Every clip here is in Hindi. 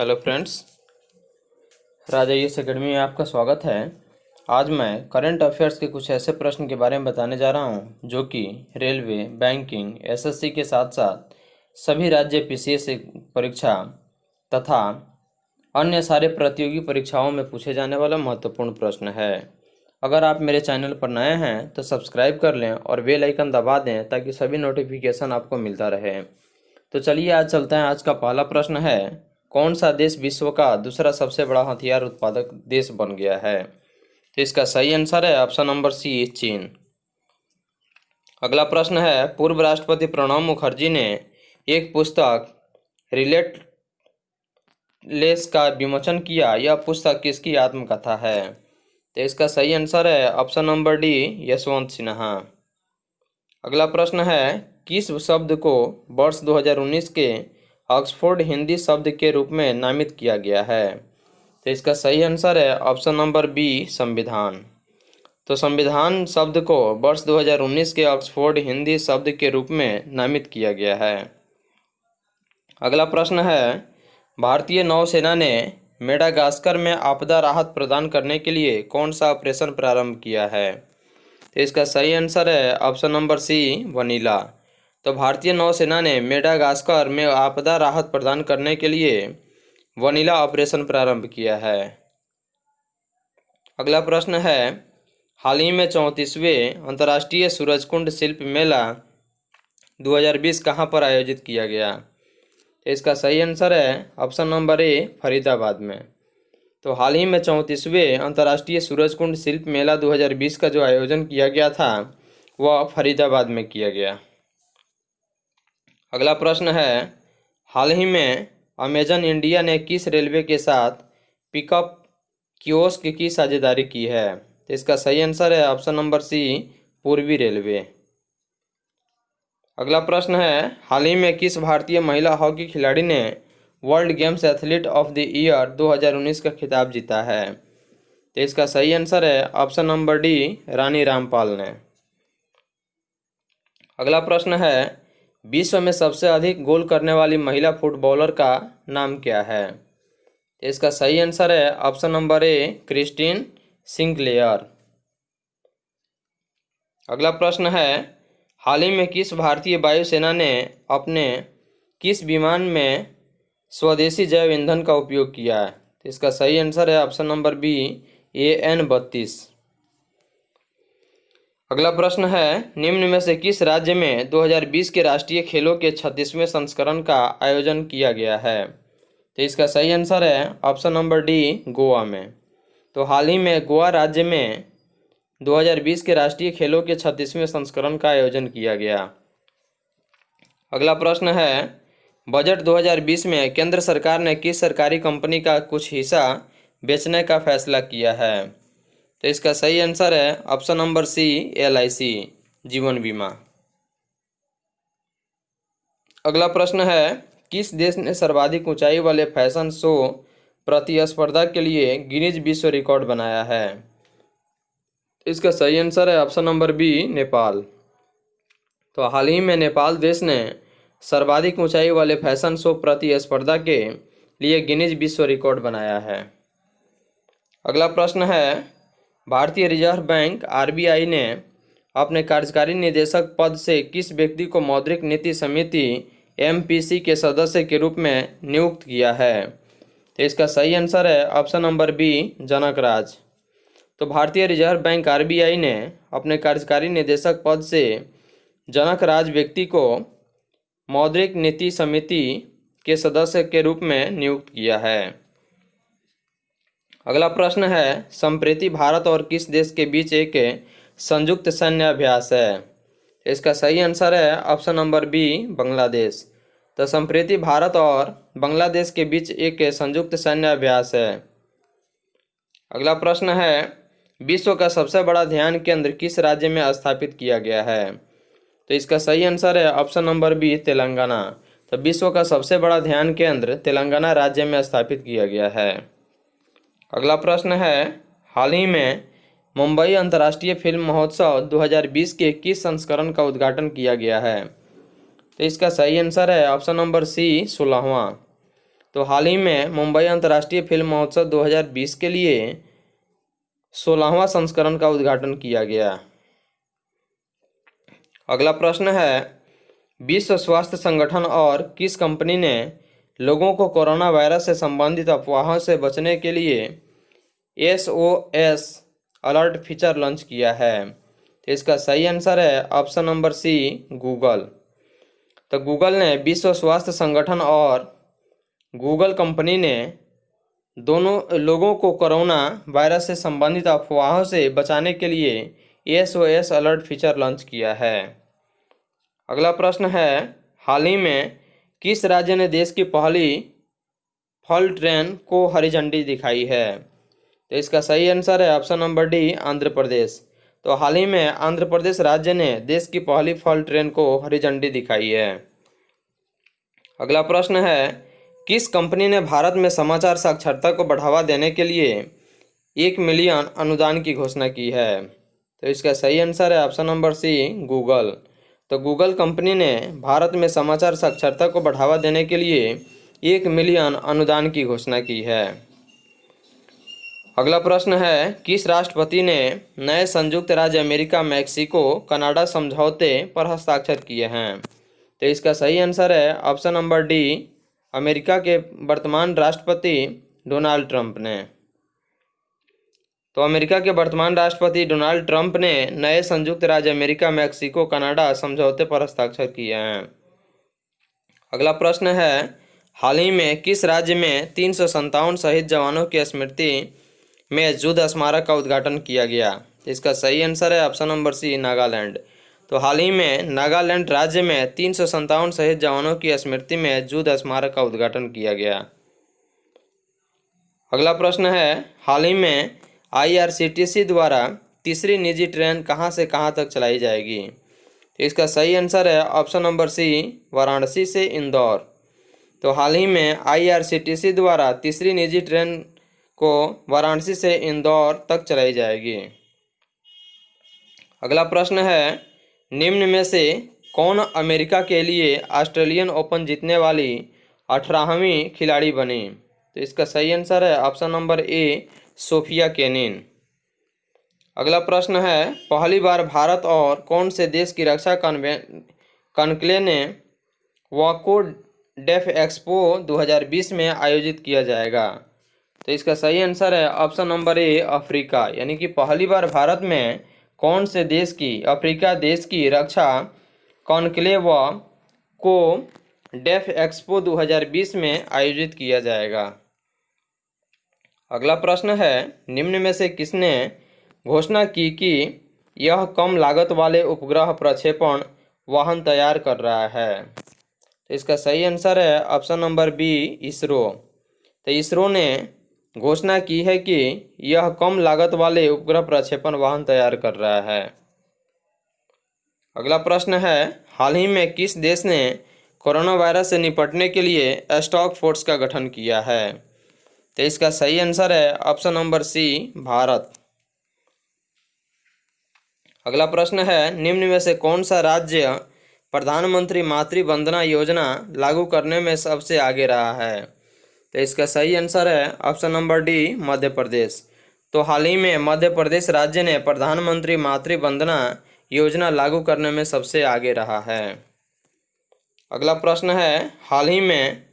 हेलो फ्रेंड्स, राजा यस अकेडमी में आपका स्वागत है। आज मैं करंट अफेयर्स के कुछ ऐसे प्रश्न के बारे में बताने जा रहा हूं जो कि रेलवे, बैंकिंग, एसएससी के साथ साथ सभी राज्य पीसीएस परीक्षा तथा अन्य सारे प्रतियोगी परीक्षाओं में पूछे जाने वाला महत्वपूर्ण प्रश्न है। अगर आप मेरे चैनल पर नए हैं तो सब्सक्राइब कर लें और बेल आइकन दबा दें ताकि सभी नोटिफिकेशन आपको मिलता रहे। तो चलिए आज चलते हैं। आज का पहला प्रश्न है, कौन सा देश विश्व का दूसरा सबसे बड़ा हथियार उत्पादक देश बन गया है? तो इसका सही आंसर है ऑप्शन नंबर सी, चीन। अगला प्रश्न है, पूर्व राष्ट्रपति प्रणब मुखर्जी ने एक पुस्तक रिलेटलेस का विमोचन किया। यह पुस्तक किसकी आत्मकथा है? तो इसका सही आंसर है option number D, Yashwant Sinha. अगला प्रश्न है, किस शब्द को वर्ष 2019 के ऑक्सफोर्ड हिंदी शब्द के रूप में नामित किया गया है? तो इसका सही आंसर है ऑप्शन नंबर बी, संविधान। तो संविधान शब्द को वर्ष 2019 के ऑक्सफोर्ड हिंदी शब्द के रूप में नामित किया गया है। अगला प्रश्न है, भारतीय नौसेना ने मेडागास्कर में आपदा राहत प्रदान करने के लिए कौन सा ऑपरेशन प्रारंभ किया है? तो इसका सही आंसर है ऑप्शन नंबर सी, वनीला। तो भारतीय नौसेना ने मेडागास्कर में आपदा राहत प्रदान करने के लिए वनीला ऑपरेशन प्रारंभ किया है। अगला प्रश्न है, हाल ही में 34वें अंतर्राष्ट्रीय सूरजकुंड शिल्प मेला 2020 कहाँ पर आयोजित किया गया? तो इसका सही आंसर है ऑप्शन नंबर ए, फरीदाबाद में। तो हाल ही में 34वें अंतर्राष्ट्रीय सूरजकुंड शिल्प मेला 2020 का जो आयोजन किया गया था वह फरीदाबाद में किया गया। अगला प्रश्न है, हाल ही में अमेजन इंडिया ने किस रेलवे के साथ पिकअप कियोस्क की साझेदारी की है? तो इसका सही आंसर है ऑप्शन नंबर सी, पूर्वी रेलवे। अगला प्रश्न है, हाल ही में किस भारतीय महिला हॉकी खिलाड़ी ने world games athlete of the year 2019 का खिताब जीता है? तो इसका सही आंसर है option number D, Rani Rampal ने। अगला प्रश्न है, विश्व में सबसे अधिक गोल करने वाली महिला फुटबॉलर का नाम क्या है? तो इसका सही आंसर है option number A, Christine Sinclair. अगला प्रश्न है, हाल ही में किस भारतीय वायुसेना ने अपने किस विमान में स्वदेशी जैव ईंधन का उपयोग किया है? तो इसका सही आंसर है ऑप्शन नंबर बी, AN-32। अगला प्रश्न है, निम्न में से किस राज्य में 2020 के राष्ट्रीय खेलों के 36वें संस्करण का आयोजन किया गया है? तो इसका सही आंसर है ऑप्शन नंबर डी, गोवा में। तो हाल ही में गोवा राज्य में 2020 के राष्ट्रीय खेलों के 36वें संस्करण का आयोजन किया गया। अगला प्रश्न है, बजट 2020 में केंद्र सरकार ने किस सरकारी कंपनी का कुछ हिस्सा बेचने का फैसला किया है? तो इसका सही आंसर है ऑप्शन नंबर सी, LIC जीवन बीमा। अगला प्रश्न है, किस देश ने सर्वाधिक ऊंचाई वाले फैशन शो प्रतिस्पर्धा के लिए गिनीज विश्व रिकॉर्ड बनाया है? इसका सही आंसर है ऑप्शन नंबर बी, नेपाल। तो हाल ही में नेपाल देश ने सर्वाधिक ऊंचाई वाले फैशन शो प्रतिस्पर्धा के लिए गिनीज विश्व रिकॉर्ड बनाया है। अगला प्रश्न है, भारतीय रिजर्व बैंक RBI ने अपने कार्यकारी निदेशक पद से किस व्यक्ति को मौद्रिक नीति समिति MPC के सदस्य के रूप में नियुक्त किया है? तो इसका सही आंसर है ऑप्शन नंबर बी, जनक राज। तो भारतीय रिजर्व बैंक RBI ने अपने कार्यकारी निदेशक पद से जनक राज व्यक्ति को मौद्रिक नीति समिति के सदस्य के रूप में नियुक्त किया है। अगला प्रश्न है, संप्रति भारत और किस देश के बीच एक संयुक्त सैन्य अभ्यास है? इसका सही आंसर है ऑप्शन नंबर बी, बांग्लादेश। तो संप्रति भारत और बांग्लादेश के बीच एक संयुक्त सैन्य अभ्यास है। अगला प्रश्न है, विश्व का सबसे बड़ा ध्यान केंद्र किस राज्य में स्थापित किया गया है? तो इसका सही आंसर है ऑप्शन नंबर बी, तेलंगाना। तो विश्व का सबसे बड़ा ध्यान केंद्र तेलंगाना राज्य में स्थापित किया गया है। अगला प्रश्न है, हाल ही में मुंबई अंतर्राष्ट्रीय फिल्म महोत्सव 2020 के किस संस्करण का उद्घाटन किया गया है? तो इसका सही आंसर है ऑप्शन नंबर सी, 16वां। तो हाल ही में मुंबई अंतर्राष्ट्रीय फिल्म महोत्सव 2020 के लिए 16वां संस्करण का उद्घाटन किया गया। अगला प्रश्न है, विश्व स्वास्थ्य संगठन और किस कंपनी ने लोगों को कोरोना वायरस से संबंधित अफवाहों से बचने के लिए SOS अलर्ट फीचर लॉन्च किया है? तो इसका सही आंसर है ऑप्शन नंबर सी, गूगल। तो गूगल ने विश्व स्वास्थ्य संगठन और गूगल कंपनी ने दोनों लोगों को कोरोना वायरस से संबंधित अफवाहों से बचाने के लिए SOS अलर्ट फीचर लॉन्च किया है। अगला प्रश्न है, हाल ही में किस राज्य ने देश की पहली फल ट्रेन को हरी झंडी दिखाई है? तो इसका सही आंसर है option number D, Andhra Pradesh. तो हाल ही में आंध्र प्रदेश राज्य ने देश की पहली फल ट्रेन को हरी झंडी दिखाई है। अगला प्रश्न है, किस कंपनी ने भारत में समाचार साक्षरता को बढ़ावा देने के लिए 1 मिलियन अनुदान की घोषणा की है? तो इसका सही आंसर है ऑप्शन नंबर सी, गूगल। तो गूगल कंपनी ने भारत में समाचार साक्षरता को बढ़ावा देने के लिए 1 मिलियन अनुदान की घोषणा की है। अगला प्रश्न है, किस राष्ट्रपति ने नए संयुक्त राज्य अमेरिका मैक्सिको कनाडा समझौते पर हस्ताक्षर किए हैं? तो इसका सही आंसर है ऑप्शन नंबर डी, अमेरिका के वर्तमान राष्ट्रपति डोनाल्ड ट्रंप ने। तो अमेरिका के वर्तमान राष्ट्रपति डोनाल्ड ट्रंप ने नए संयुक्त राज्य अमेरिका मैक्सिको कनाडा समझौते पर हस्ताक्षर किए हैं। अगला प्रश्न है, हाल ही में किस राज्य में 357 शहीद जवानों की स्मृति में युद्ध स्मारक का उद्घाटन किया गया? इसका सही आंसर है ऑप्शन नंबर सी, नागालैंड। तो हाल ही में नागालैंड राज्य में 357 शहीद जवानों की स्मृति में युद्ध स्मारक का उद्घाटन किया गया। अगला प्रश्न है, हाल ही में IRCTC द्वारा तीसरी निजी ट्रेन कहां से कहां तक चलाई जाएगी? तो इसका सही आंसर है ऑप्शन नंबर सी, वाराणसी से इंदौर। तो हाल ही में IRCTC द्वारा तीसरी निजी ट्रेन को वाराणसी से इंदौर तक चलाई जाएगी। अगला प्रश्न है, निम्न में से कौन अमेरिका के लिए ऑस्ट्रेलियन ओपन जीतने वाली 18वीं खिलाड़ी बनी? तो इसका सही आंसर है option number A, Sofia Kenin. अगला प्रश्न है, पहली बार भारत और कौन से देश की रक्षा कॉन्क्लेव ने वाको डेफ एक्सपो 2020 में आयोजित किया जाएगा? तो इसका सही आंसर है ऑप्शन नंबर ए, अफ्रीका। यानी कि पहली बार भारत में कौन से देश की, अफ्रीका देश की रक्षा कॉन्क्लेव को डेफ एक्सपो 2020 में आयोजित किया जाएगा। अगला प्रश्न है, निम्न में से किसने घोषणा की कि यह कम लागत वाले उपग्रह प्रक्षेपण वाहन तैयार कर रहा है? तो इसका सही आंसर है ऑप्शन नंबर बी, इसरो। तो इसरो ने घोषणा की है कि यह कम लागत वाले उपग्रह प्रक्षेपण वाहन तैयार कर रहा है। अगला प्रश्न है, हाल ही में किस देश ने कोरोना वायरस से निपटने के लिए टास्क फोर्स का गठन किया है? तो इसका सही आंसर है ऑप्शन नंबर सी, भारत। अगला प्रश्न है, निम्न में से कौन सा राज्य प्रधानमंत्री मातृ वंदना योजना लागू करने में सबसे आगे रहा है? तो इसका सही आंसर है option number D, Madhya Pradesh. तो हाल ही में मध्य प्रदेश राज्य ने प्रधानमंत्री मातृ वंदना योजना लागू करने में सबसे आगे रहा है। अगला प्रश्न है, हाल ही में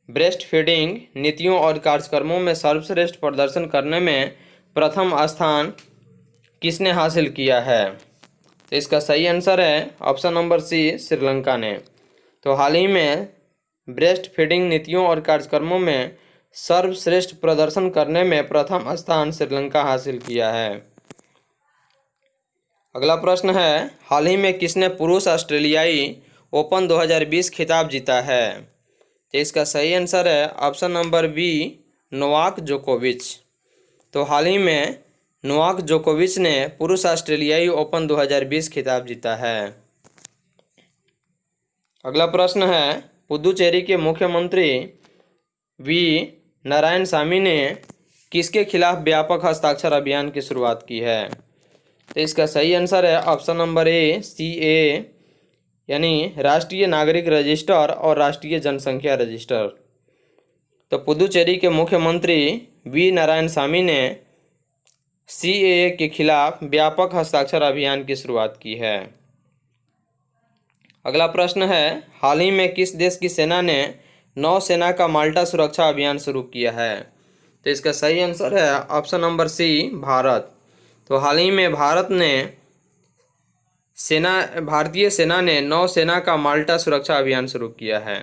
ब्रेस्ट फीडिंग नीतियों और कार्यक्रमों में सर्वश्रेष्ठ प्रदर्शन करने में प्रथम स्थान किसने हासिल किया है? तो इसका सही आंसर है ऑप्शन नंबर सी, श्रीलंका ने। तो हाल ही में ब्रेस्ट फीडिंग नीतियों और कार्यक्रमों में सर्वश्रेष्ठ प्रदर्शन करने में प्रथम स्थान श्रीलंका हासिल किया है। अगला प्रश्न है, हाल ही में किसने पुरुष ऑस्ट्रेलियाई ओपन 2020 खिताब जीता है? तो इसका सही आंसर है ऑप्शन नंबर बी, नोवाक जोकोविच। तो हाल ही में नोवाक जोकोविच ने पुरुष ऑस्ट्रेलियाई ओपन 2020 खिताब जीता है। अगला प्रश्न है, पुदुचेरी के मुख्यमंत्री वी नारायणसामी ने किसके खिलाफ व्यापक हस्ताक्षर अभियान की शुरुआत की है? तो इसका सही आंसर है ऑप्शन नंबर ए, CAA यानी राष्ट्रीय नागरिक रजिस्टर और राष्ट्रीय जनसंख्या रजिस्टर। तो पुदुचेरी के मुख्यमंत्री वी नारायणसामी ने सीएए के खिलाफ व्यापक हस्ताक्षर अभियान की शुरुआत की है। अगला प्रश्न है, हाल ही में किस देश की सेना ने नौसेना का माल्टा सुरक्षा अभियान शुरू किया है? तो इसका सही आंसर है ऑप्शन नंबर सी, भारत। तो हाल ही में भारतीय सेना ने नौसेना का माल्टा सुरक्षा अभियान शुरू किया है।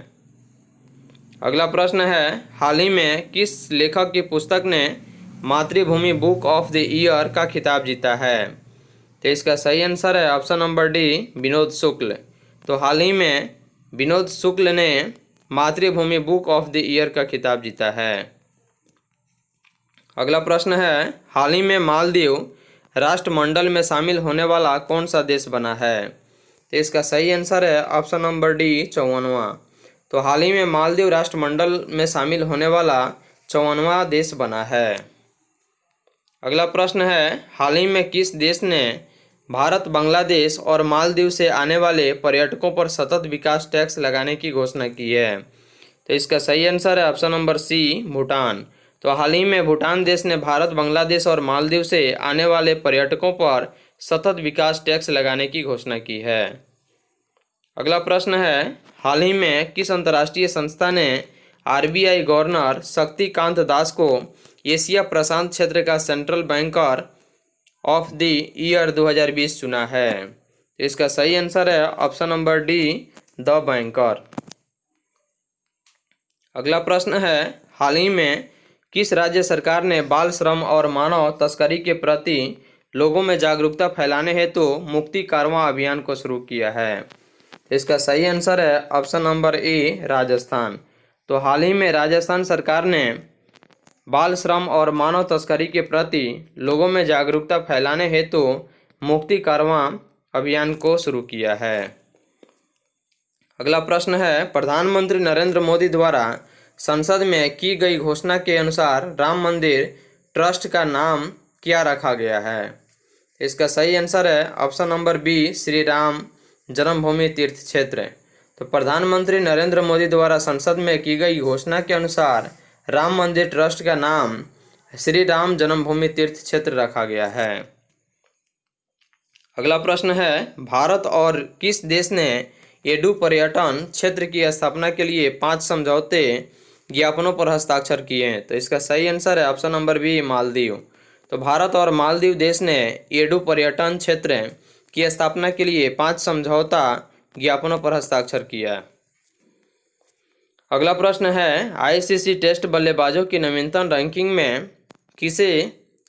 अगला प्रश्न है, हाल ही में किस लेखक की पुस्तक ने मातृभूमि बुक ऑफ द ईयर का खिताब जीता है? तो इसका सही आंसर है ऑप्शन नंबर डी, विनोद शुक्ल। तो हाल ही में विनोद शुक्ल ने मातृभूमि बुक ऑफ द ईयर का खिताब जीता है। अगला प्रश्न है, हाल ही में मालदीव राष्ट्रमंडल में शामिल होने वाला कौन सा देश बना है? तो इसका सही आंसर है ऑप्शन नंबर डी, 54वां। तो हाल ही में मालदीव राष्ट्रमंडल में शामिल होने वाला 54वां देश बना है। अगला प्रश्न है, हाल ही में किस देश ने भारत, बांग्लादेश और मालदीव से आने वाले पर्यटकों पर सतत विकास टैक्स लगाने की घोषणा की है? तो इसका सही आंसर है ऑप्शन नंबर सी, भूटान। तो हाल ही में भूटान देश ने भारत, बांग्लादेश और मालदीव से आने वाले पर्यटकों पर सतत विकास टैक्स लगाने की घोषणा की है। अगला प्रश्न है, हाल ही में किस अंतर्राष्ट्रीय संस्था ने आरबीआई गवर्नर शक्तिकांत दास को एशिया प्रशांत क्षेत्र का central banker of the year 2020 चुना है? इसका सही आंसर है option number D, the banker. अगला प्रश्न है, हाल ही में किस राज्य सरकार ने बाल श्रम और मानव तस्करी के प्रति लोगों में जागरूकता फैलाने हेतु मुक्ति कारवां अभियान को शुरू किया है? इसका सही आंसर है ऑप्शन नंबर ए, राजस्थान। तो हाल ही में राजस्थान सरकार ने बाल श्रम और मानव तस्करी के प्रति लोगों में जागरूकता फैलाने हेतु मुक्ति कारवां अभियान को शुरू किया है। अगला प्रश्न है, प्रधानमंत्री नरेंद्र मोदी द्वारा संसद में की गई घोषणा के अनुसार राम मंदिर ट्रस्ट का नाम क्या रखा गया है? इसका सही आंसर है option number B, Shri Ram Janmabhoomi Teerth क्षेत्र। तो प्रधानमंत्री नरेंद्र मोदी द्वारा संसद में की गई घोषणा के अनुसार राम मंदिर ट्रस्ट का नाम श्री राम जन्मभूमि तीर्थ क्षेत्र रखा गया है। अगला प्रश्न है, भारत और किस देश ने एडू पर्यटन क्षेत्र की स्थापना के लिए 5 समझौते ज्ञापनों पर हस्ताक्षर किए हैं? तो इसका सही आंसर है ऑप्शन नंबर बी, मालदीव। तो भारत और मालदीव देश ने एडू पर्यटन क्षेत्र की स्थापना के लिए 5 समझौता ज्ञापनों पर हस्ताक्षर किया। अगला प्रश्न है, आईसीसी टेस्ट बल्लेबाजों की नवीनतम रैंकिंग में किसे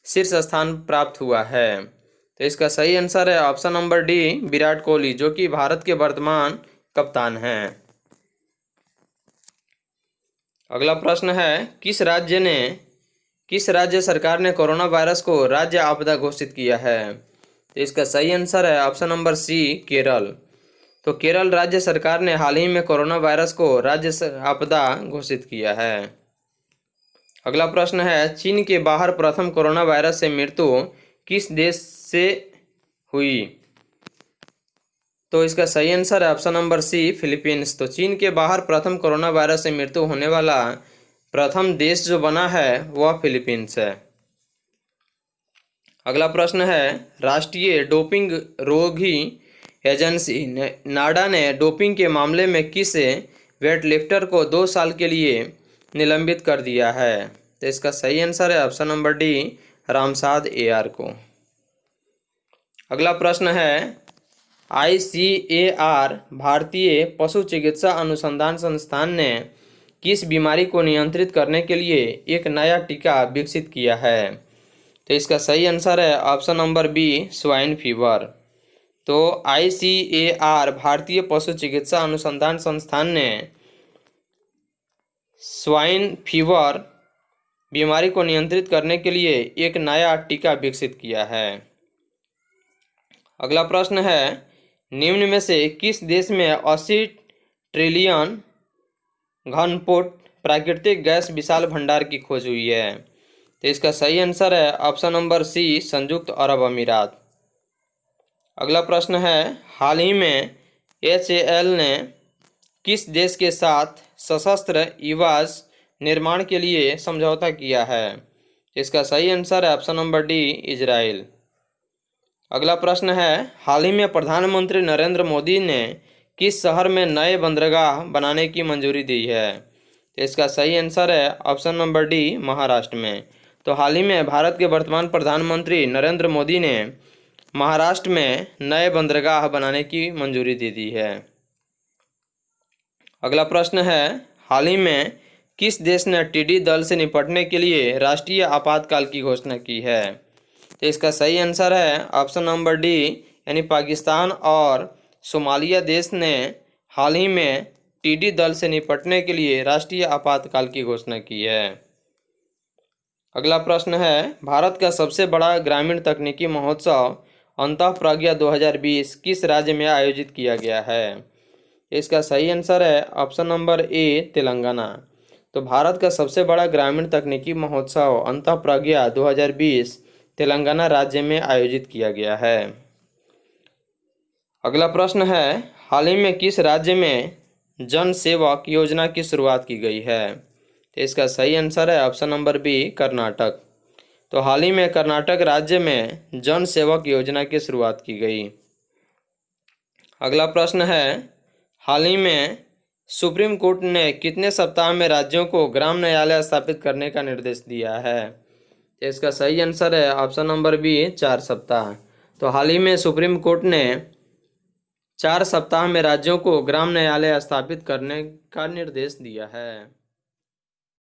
शीर्ष स्थान प्राप्त हुआ है? तो इसका सही आंसर है option number D, Virat Kohli, जो कि भारत के वर्तमान कप्तान हैं। अगला प्रश्न है, किस राज्य सरकार ने कोरोना वायरस को राज्य आपदा घोषित किया है? तो इसका सही आंसर है ऑप्शन नंबर सी, केरल। तो केरल राज्य सरकार ने हाल ही में कोरोना वायरस को राज्य आपदा घोषित किया है। अगला प्रश्न है, चीन के बाहर प्रथम कोरोना वायरस से मृत्यु किस देश से हुई? तो इसका सही आंसर है ऑप्शन नंबर सी, फिलीपींस। तो चीन के बाहर प्रथम कोरोना वायरस से मृत्यु होने वाला प्रथम देश जो बना है वह फिलीपींस है। अगला प्रश्न है, राष्ट्रीय डोपिंग रोधी एजेंसी नाडा ने डोपिंग के मामले में किस वेटलिफ्टर को 2 साल के लिए निलंबित कर दिया है? तो इसका सही आंसर है ऑप्शन नंबर डी, रामसाद AR को। अगला प्रश्न है, ICAR भारतीय पशु चिकित्सा अनुसंधान संस्थान ने किस बीमारी को नियंत्रित करने के लिए एक नया टीका विकसित किया है? तो इसका सही आंसर है option number B, swine fever. तो ICAR भारतीय पशु चिकित्सा अनुसंधान संस्थान ने स्वाइन फीवर बीमारी को नियंत्रित करने के लिए एक नया टीका विकसित किया है। अगला प्रश्न है, निम्न में से किस देश में 80 ट्रिलियन घनफुट प्राकृतिक गैस विशाल भंडार की खोज हुई है? तो इसका सही आंसर है ऑप्शन नंबर सी, संयुक्त अरब अमीरात। अगला प्रश्न है, हाल ही में HAL ने किस देश के साथ सशस्त्र इवाज निर्माण के लिए समझौता किया है? इसका सही आंसर है ऑप्शन नंबर डी, इजराइल। अगला प्रश्न है, हाल ही में प्रधानमंत्री नरेंद्र मोदी ने किस शहर में नए बंदरगाह बनाने की मंजूरी दी है? तो इसका सही आंसर है ऑप्शन नंबर डी, महाराष्ट्र में। तो हाल ही में भारत के वर्तमान प्रधानमंत्री नरेंद्र मोदी ने महाराष्ट्र में नए बंदरगाह बनाने की मंजूरी दे दी है। अगला प्रश्न है, हाल ही में किस देश ने टिड्डी दल से निपटने के लिए राष्ट्रीय आपातकाल की घोषणा की है? तो इसका सही आंसर है ऑप्शन नंबर डी, यानी पाकिस्तान और सोमालिया देश ने हाल ही में टिड्डी दल से निपटने के लिए राष्ट्रीय आपातकाल की घोषणा की है। अगला प्रश्न है, भारत का सबसे बड़ा ग्रामीण तकनीकी महोत्सव अंतःप्रज्ञा 2020 किस राज्य में आयोजित किया गया है? इसका सही आंसर है ऑप्शन नंबर ए, तेलंगाना। तो भारत का सबसे बड़ा ग्रामीण तकनीकी महोत्सव अंतःप्रज्ञा 2020 तेलंगाना राज्य में आयोजित किया गया है। अगला प्रश्न है, हाल ही में किस राज्य में जन सेवक योजना की शुरुआत की गई है? तो इसका सही आंसर है ऑप्शन नंबर बी, कर्नाटक। तो हाल ही में कर्नाटक राज्य में जन सेवक योजना की शुरुआत की गई। अगला प्रश्न है, हाल ही में सुप्रीम कोर्ट ने कितने सप्ताह में राज्यों को ग्राम न्यायालय स्थापित करने का निर्देश दिया है? तो इसका सही आंसर है ऑप्शन नंबर बी, 4 सप्ताह। तो हाल ही में सुप्रीम कोर्ट ने 4 सप्ताह में राज्यों को ग्राम न्यायालय स्थापित करने का निर्देश दिया है।